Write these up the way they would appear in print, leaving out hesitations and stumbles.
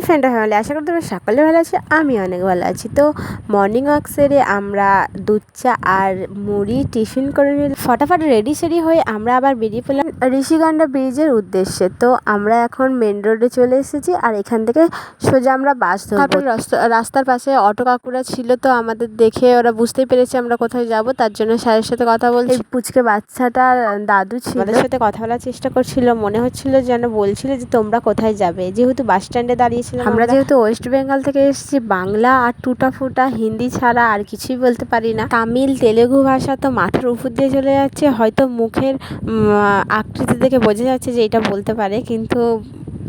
Friend family, আশা করি তোমরা সকলে ভালো আছো। আমি অনেক ভালো আছি। তো মর্নিং ওয়াক সেরে আমরা দুধ চা আর মুড়ি টিফিন করে নিলাম। ফটাফট রেডি সেডি হয়ে আমরা আবার বেরিয়ে পড়লাম ঋষিগঙ্গা ব্রিজের উদ্দেশ্যে। তো আমরা এখন মেন রোডে চলে এসেছি আর এখান থেকে সোজা আমরা বাস ধরবো। রাস্তার পাশে অটো কাকুরা ছিল, তো আমাদের দেখে ওরা বুঝতেই পেরেছে আমরা কোথায় যাব, তার জন্য স্যারের সাথে কথা বলছি। পুচকে বাচ্চাটার দাদু ছিল, আমাদের সাথে কথা বলার চেষ্টা করছিল। মনে হচ্ছিল যেন বলছিল যে তোমরা কোথায় যাবে, যেহেতু বাস স্ট্যান্ডে দাঁড়িয়েছিলাম। আমরা যেহেতু ওয়েস্ট বেঙ্গল থেকে এসেছি, বাংলা আর টুটা ফুটা হিন্দি ছাড়া আর কিছুই বলতে পারি না। তামিল তেলেগু ভাষা তো মাথার উপর দিয়ে চলে যাচ্ছে, হয়তো মুখের আকৃতি দেখে বোঝা যাচ্ছে যে এটা বলতে পারে, কিন্তু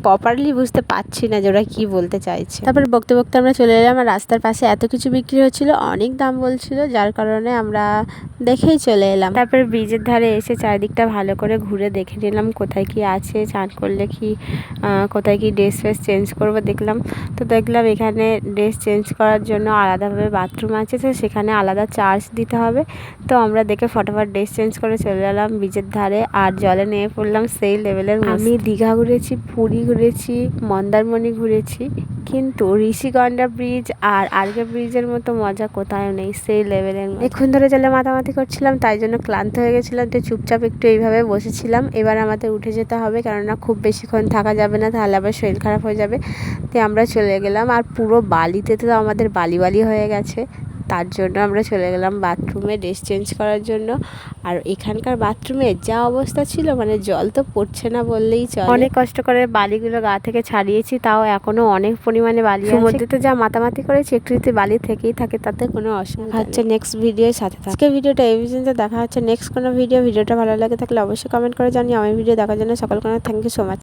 প্রপারলি বুঝতে পারছি না যে ওরা কী বলতে চাইছে। তারপর বকতে বকতে আমরা চলে এলাম, আর রাস্তার পাশে এত কিছু বিক্রি হচ্ছিল, অনেক দাম বলছিল, যার কারণে আমরা দেখেই চলে এলাম। তারপর ব্রিজের ধারে এসে চারিদিকটা ভালো করে ঘুরে দেখে নিলাম কোথায় কি আছে, চান করলে কি কোথায় কি ড্রেস ফ্রেস চেঞ্জ করবো দেখলাম। তো দেখলাম এখানে ড্রেস চেঞ্জ করার জন্য আলাদাভাবে বাথরুম আছে, তো সেখানে আলাদা চার্জ দিতে হবে। তো আমরা দেখে ফটাফট ড্রেস চেঞ্জ করে চলে এলাম ব্রিজের ধারে, আর জলে নেমে পড়লাম সেই লেভেলের। আমি দীঘা ঘুরেছি, পুরী ঘুরেছি, মন্দারমণি ঘুরেছি, কিন্তু ঋষিগঙ্গা ব্রিজ আর আরকে ব্রিজের মতো মজা কোথাও নেই, সেই লেভেলের। অনেকক্ষণ ধরে জলে মাতামাতি করছিলাম, তাই জন্য ক্লান্ত হয়ে গেছিলাম, তো চুপচাপ একটু এইভাবে বসেছিলাম। এবার আমাদের উঠে যেতে হবে, কেননা খুব বেশিক্ষণ থাকা যাবে না, তাহলে আবার শরীর খারাপ হয়ে যাবে। তো আমরা চলে গেলাম, আর পুরো বালিতে তো আমাদের বালি বালি হয়ে গেছে, তার জন্য আমরা চলে গেলাম বাথরুমে ড্রেস চেঞ্জ করার জন্য। আর এখানকার বাথরুমে যা অবস্থা ছিল, মানে জল তো পড়ছে না বললেই চলে। অনেক কষ্ট করে বালিগুলো গা থেকে ছাড়িয়েছি, তাও এখনো অনেক পরিমাণে বালি আছে। সমুদ্রেতে যা মাতামাতি করেছি একটু যদি বালি থেকেই থাকে তাতে কোনো অসুবিধা হচ্ছে। নেক্সট ভিডিওর সাথে আজকে ভিডিওটা এই পর্যন্ত, দেখা হচ্ছে নেক্সট কোনো ভিডিওটা ভালো লাগে থাকলে অবশ্যই কমেন্ট করে জানিও। আমার ভিডিও দেখার জন্য সকলকে থ্যাংক ইউ সো মাচ।